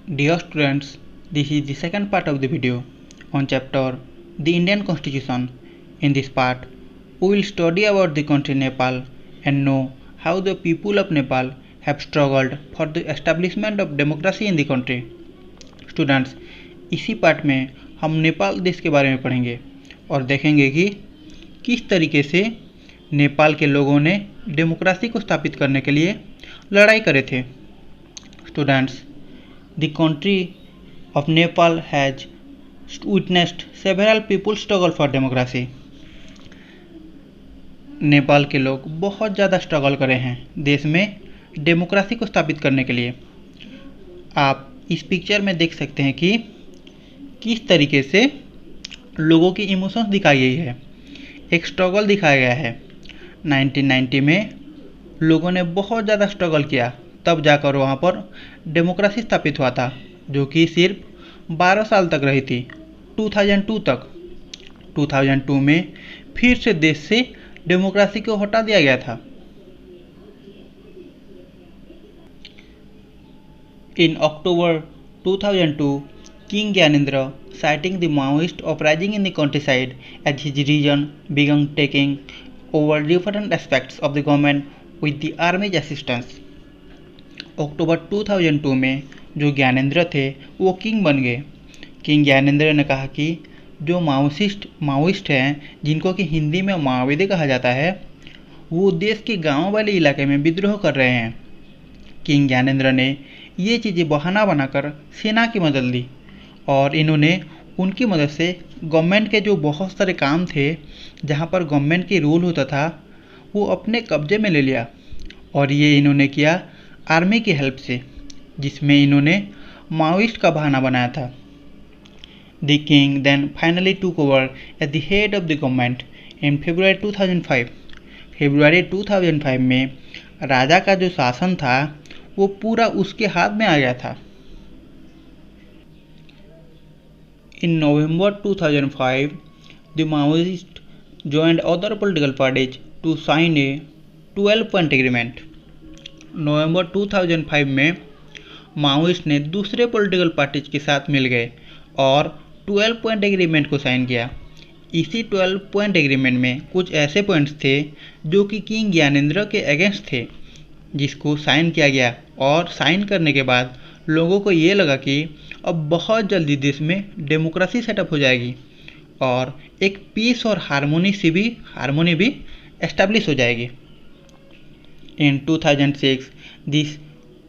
Dear students, this is the second part of the video on chapter The Indian Constitution. In this part, we will study about the country Nepal and know how the people of Nepal have struggled for the establishment of democracy in the country. Students, इसी part में हम नेपाल देश के बारे में पढ़ेंगे और देखेंगे कि किस तरीके से नेपाल के लोगों ने डेमोक्रेसी को स्थापित करने के लिए लड़ाई करे थे. Students, the country of Nepal has witnessed several people struggle for democracy. Nepal के लोग बहुत ज़्यादा स्ट्रगल करे हैं देश में डेमोक्रेसी को स्थापित करने के लिए. आप इस पिक्चर में देख सकते हैं कि किस तरीके से लोगों की इमोशंस दिखाई गई है. एक स्ट्रगल दिखाया गया है. 1990 में लोगों ने बहुत ज़्यादा स्ट्रगल किया, तब जाकर वहाँ पर डेमोक्रेसी स्थापित हुआ था, जो कि सिर्फ 12 साल तक रही थी, 2002 तक. 2002 में फिर से देश से डेमोक्रेसी को हटा दिया गया था. In October 2002, King Gyanendra, citing the Maoist uprising in the countryside as his reason, began taking over different aspects of the government with the army's assistance. अक्टूबर 2002 में जो ज्ञानेंद्र थे वो किंग बन गए. किंग ज्ञानेंद्र ने कहा कि जो माओइस्ट हैं, जिनको कि हिंदी में माओवादी कहा जाता है, वो देश के गांव वाले इलाके में विद्रोह कर रहे हैं. किंग ज्ञानेंद्र ने ये चीज़ें बहाना बनाकर सेना की मदद ली और इन्होंने उनकी मदद से गवर्नमेंट के जो बहुत सारे काम थे, जहाँ पर गवर्नमेंट की रूल होता था, वो अपने कब्जे में ले लिया. और ये इन्होंने किया आर्मी की हेल्प से, जिसमें इन्होंने माओइस्ट का बहाना बनाया था. The king then finally took over at the head of the government in February 2005. फरवरी 2005 में राजा का जो शासन था वो पूरा उसके हाथ में आ गया था. इन नवंबर 2005 the Maoist joined other political parties to sign a 12-point agreement. नवंबर 2005 में माओइस्ट ने दूसरे पॉलिटिकल पार्टीज के साथ मिल गए और 12 पॉइंट एग्रीमेंट को साइन किया. इसी 12 पॉइंट एग्रीमेंट में कुछ ऐसे पॉइंट्स थे जो कि किंग ज्ञानेंद्र के अगेंस्ट थे, जिसको साइन किया गया. और साइन करने के बाद लोगों को ये लगा कि अब बहुत जल्दी देश में डेमोक्रेसी सेटअप हो जाएगी और एक पीस और हारमोनी भी एस्टेब्लिश हो जाएगी. In 2006, this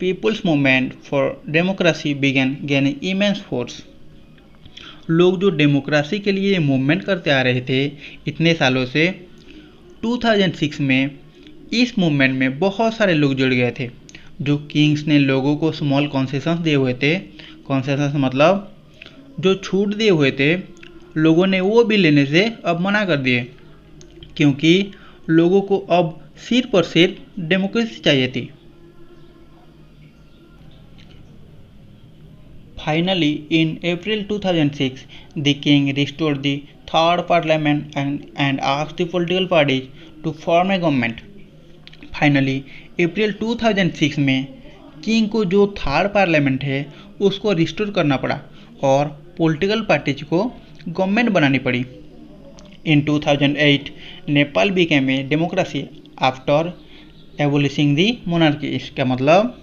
People's Movement for Democracy began gaining immense force. लोग जो डेमोक्रेसी के लिए मूवमेंट करते आ रहे थे इतने सालों से, 2006 में इस मूवमेंट में बहुत सारे लोग जुड़ गए थे. जो किंग्स ने लोगों को स्मॉल कॉन्सेशंस दिए हुए थे, कॉन्सेशंस मतलब जो छूट दिए हुए थे, लोगों ने वो भी लेने से अब मना कर दिए, क्योंकि लोगों को अब सिर्फ और सिर्फ डेमोक्रेसी चाहिए थी. Finally in April 2006 the king restored the third parliament and asked the political parties to form a government. Finally April 2006 में किंग को जो थर्ड पार्लियामेंट है उसको रिस्टोर करना पड़ा और पॉलिटिकल पार्टीज को गवर्नमेंट बनानी पड़ी. In 2008, Nepal became a democracy after abolishing the monarchy. इसका मतलब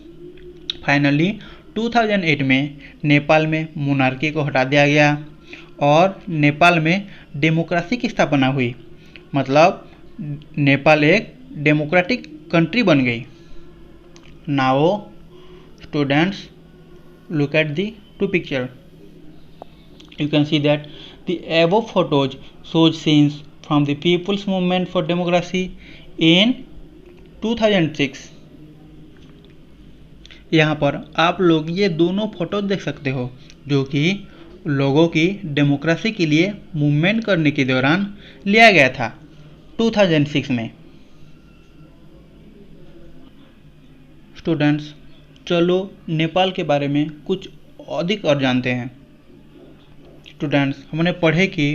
फाइनली 2008 में नेपाल में मोनार्की को हटा दिया गया और नेपाल में डेमोक्रेसी की स्थापना हुई. मतलब नेपाल एक डेमोक्रेटिक कंट्री बन गई. Now students, look at the two picture. You can see that the above photos shows scenes from the People's Movement for Democracy in 2006. यहाँ पर आप लोग ये दोनों फोटो देख सकते हो जो कि लोगों की डेमोक्रेसी के लिए मूवमेंट करने के दौरान लिया गया था 2006 में. स्टूडेंट्स, चलो नेपाल के बारे में कुछ अधिक और जानते हैं. स्टूडेंट्स, हमने पढ़े कि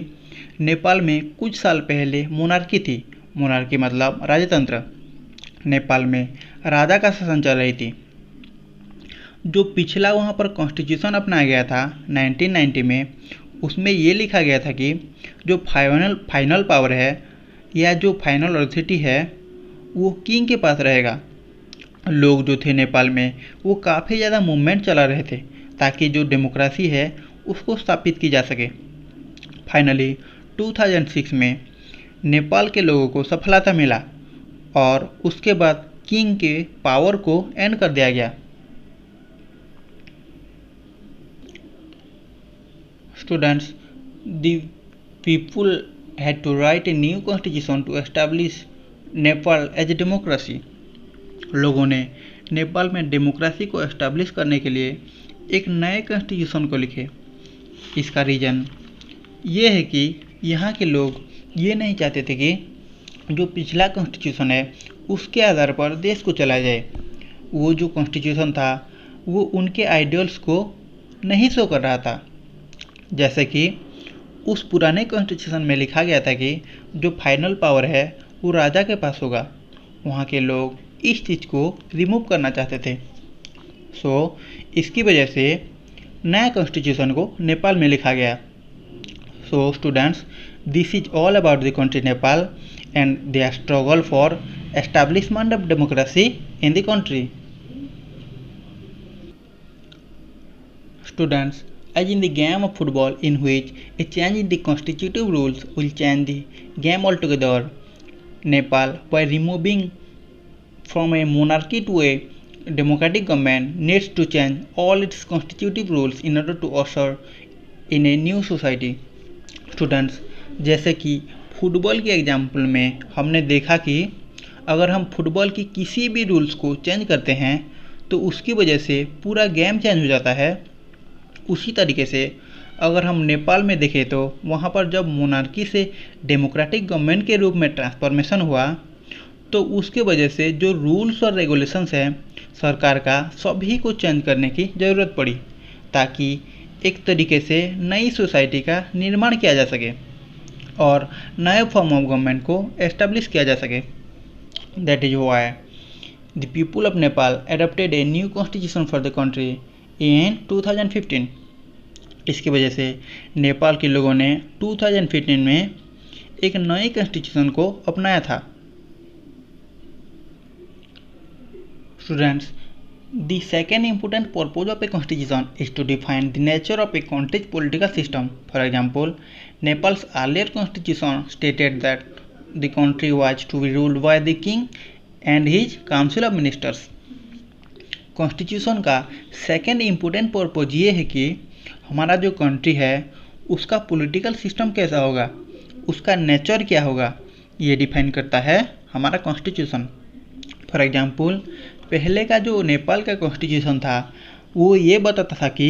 नेपाल में कुछ साल पहले मोनार्की थी. मोनार्की मतलब राजतंत्र. नेपाल में राजा का शासन चल रही थी. जो पिछला वहाँ पर कॉन्स्टिट्यूशन अपनाया गया था 1990 में, उसमें ये लिखा गया था कि जो फाइनल पावर है या जो फाइनल अथॉरिटी है वो किंग के पास रहेगा। लोग जो थे नेपाल में वो काफ़ी ज़्यादा मूवमेंट चला रहे थे ताकि जो डेमोक्रेसी है उसको स्थापित की जा सके। फाइनली 2006 में नेपाल के लोगों को सफलता मिला और उसके बाद किंग के पावर को एंड कर दिया गया। Students, the people had to write a new constitution to establish Nepal as a democracy. लोगों ने नेपाल में डेमोक्रेसी को एस्टैब्लिश करने के लिए एक नए कॉन्स्टिट्यूशन को लिखे। इसका रीज़न ये है कि यहाँ के लोग ये नहीं चाहते थे कि जो पिछला कॉन्स्टिट्यूशन है उसके आधार पर देश को चलाया जाए। वो जो कॉन्स्टिट्यूशन था वो उनके आइडियल्स को नहीं शो कर रहा था। जैसे कि उस पुराने कॉन्स्टिट्यूशन में लिखा गया था कि जो फाइनल पावर है वो राजा के पास होगा। वहाँ के लोग इस चीज़ को रिमूव करना चाहते थे। इसकी वजह से नया कॉन्स्टिट्यूशन को नेपाल में लिखा गया। Students, this is all about the country Nepal and the struggle for establishment of democracy in the country. Students, as in the game of football in which a change in the constitutive rules will change the game altogether, Nepal, by removing from a monarchy to a democratic government, needs to change all its constitutive rules in order to usher in a new society. Students, जैसे कि football के example में हमने देखा कि अगर हम football की किसी भी रूल्स को चेंज करते हैं तो उसकी वजह से पूरा गेम चेंज हो जाता है। उसी तरीके से अगर हम नेपाल में देखें तो वहाँ पर जब मोनार्की से डेमोक्रेटिक गवर्नमेंट के रूप में ट्रांसफॉर्मेशन हुआ तो उसके वजह से जो रूल्स और रेगुलेशंस हैं सरकार का सभी को चेंज करने की ज़रूरत पड़ी ताकि एक तरीके से नई सोसाइटी का निर्माण किया जा सके और नए फॉर्म ऑफ गवर्नमेंट को एस्टेब्लिश किया जा सके। That is why the people of Nepal adopted a new constitution for the country in 2015। इसकी वजह से नेपाल के लोगों ने 2015 में एक नई कॉन्स्टिट्यूशन को अपनाया था। Students, the second important purpose of a constitution is to define the nature of a country's political system. For example, Nepal's earlier constitution stated that the country was to be ruled by the king and his council of ministers. Constitution का second important purpose ये है कि हमारा जो country है उसका political system कैसा होगा, उसका नेचर क्या होगा, ये डिफाइन करता है हमारा कॉन्स्टिट्यूशन। फॉर एग्जांपल, पहले का जो नेपाल का कॉन्स्टिट्यूशन था वो ये बताता था कि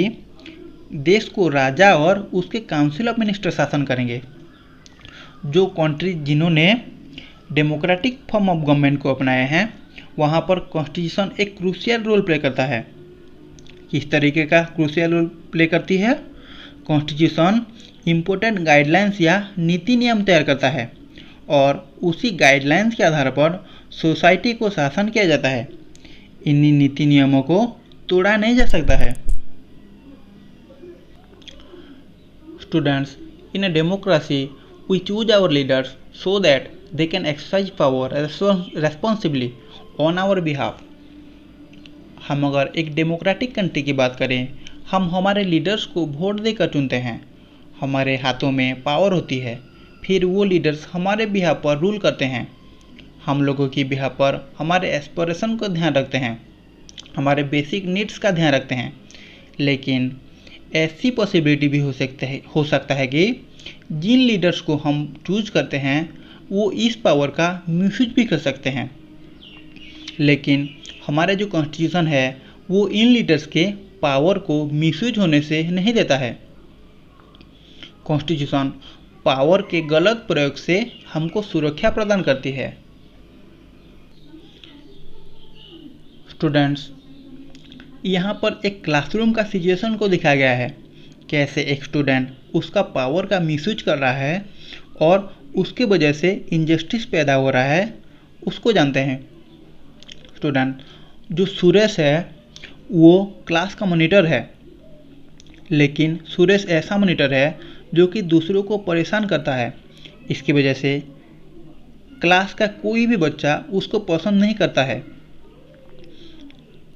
देश को राजा और उसके काउंसिल ऑफ मिनिस्टर शासन करेंगे। जो कंट्री जिन्होंने डेमोक्रेटिक फॉर्म ऑफ गवर्नमेंट को अपनाया है वहाँ पर कॉन्स्टिट्यूशन एक क्रूशियल रोल प्ले करता है। किस तरीके का क्रूशियल रोल प्ले करती है? कॉन्स्टिट्यूशन इम्पोर्टेंट गाइडलाइंस या नीति नियम तैयार करता है और उसी गाइडलाइंस के आधार पर सोसाइटी को शासन किया जाता है। इन्हीं नीति नियमों को तोड़ा नहीं जा सकता है। Students, in a democracy we choose our leaders so that they can exercise power responsibly on our behalf. हम अगर एक डेमोक्रेटिक कंट्री की बात करें, हम हमारे लीडर्स को वोट देकर चुनते हैं, हमारे हाथों में पावर होती है, फिर वो लीडर्स हमारे बिहाफ पर रूल करते हैं। हम लोगों की बिहाफ पर हमारे एस्पिरेशन को ध्यान रखते हैं, हमारे बेसिक नीड्स का ध्यान रखते हैं। लेकिन ऐसी पॉसिबिलिटी भी हो सकता है कि जिन लीडर्स को हम चूज करते हैं वो इस पावर का मिसयूज भी कर सकते हैं। लेकिन हमारा जो कॉन्स्टिट्यूशन है वो इन लीडर्स के पावर को मिसयूज होने से नहीं देता है। कॉन्स्टिट्यूशन पावर के गलत प्रयोग से हमको सुरक्षा प्रदान करती है। स्टूडेंट्स, यहाँ पर एक क्लासरूम का सिचुएशन को दिखाया गया है, कैसे एक स्टूडेंट उसका पावर का मिसयूज कर रहा है और उसके वजह से इनजस्टिस पैदा हो रहा है, उसको जानते हैं। स्टूडेंट, जो सुरेश है वो क्लास का मॉनिटर है, लेकिन सुरेश ऐसा मॉनिटर है जो कि दूसरों को परेशान करता है। इसकी वजह से क्लास का कोई भी बच्चा उसको पसंद नहीं करता है।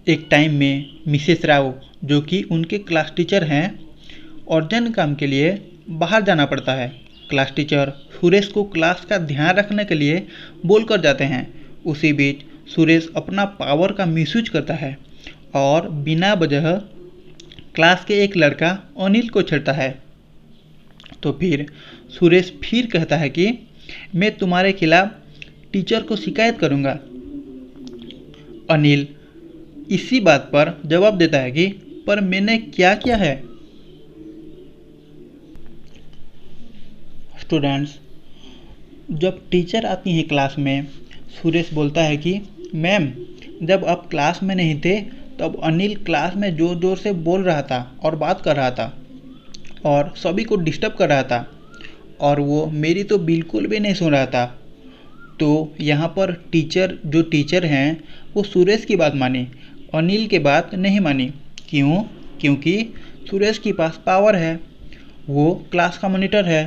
एक टाइम में मिसेस राव, जो कि उनके क्लास टीचर हैं, अर्जेंट काम के लिए बाहर जाना पड़ता है। क्लास टीचर सुरेश को क्लास का ध्यान रखने के लिए बोल कर जाते हैं। उसी बीच सुरेश अपना पावर का मिसयूज करता है और बिना वजह क्लास के एक लड़का अनिल को छेड़ता है। तो फिर सुरेश फिर कहता है कि मैं तुम्हारे खिलाफ टीचर को शिकायत करूंगा। अनिल इसी बात पर जवाब देता है कि पर मैंने क्या किया है। स्टूडेंट्स, जब टीचर आती हैं क्लास में, सुरेश बोलता है कि मैम, जब आप क्लास में नहीं थे तब अनिल क्लास में ज़ोर ज़ोर से बोल रहा था और बात कर रहा था और सभी को डिस्टर्ब कर रहा था और वो मेरी तो बिल्कुल भी नहीं सुन रहा था। तो यहाँ पर जो टीचर हैं वो सुरेश की बात मानी, अनिल की बात नहीं मानी। क्यों? क्योंकि सुरेश के पास पावर है, वो क्लास का मॉनिटर है।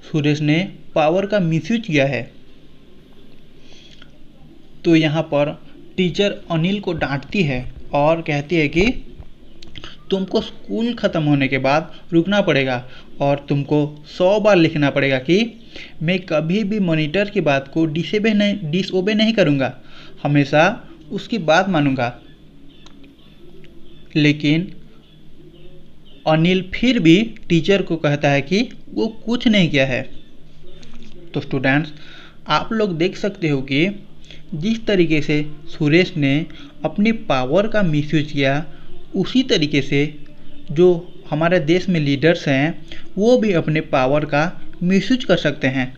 सुरेश ने पावर का मिसयूज किया है। तो यहाँ पर टीचर अनिल को डांटती है और कहती है कि तुमको स्कूल ख़त्म होने के बाद रुकना पड़ेगा और तुमको 100 बार लिखना पड़ेगा कि मैं कभी भी मॉनिटर की बात को डिसओबे नहीं करूँगा, हमेशा उसकी बात मानूंगा। लेकिन अनिल फिर भी टीचर को कहता है कि वो कुछ नहीं किया है। तो स्टूडेंट्स, आप लोग देख सकते हो कि जिस तरीके से सुरेश ने अपनी पावर का मिसयूज किया, उसी तरीके से जो हमारे देश में लीडर्स हैं वो भी अपने पावर का मिसयूज कर सकते हैं।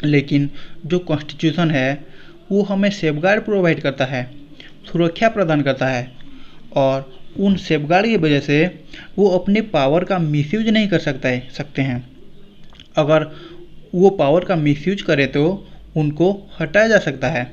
लेकिन जो कॉन्स्टिट्यूशन है वो हमें सेफगार्ड प्रोवाइड करता है, सुरक्षा प्रदान करता है और उन सेफगार्ड की वजह से वो अपने पावर का मिसयूज नहीं कर सकते हैं। अगर वो पावर का मिसयूज करे तो उनको हटाया जा सकता है।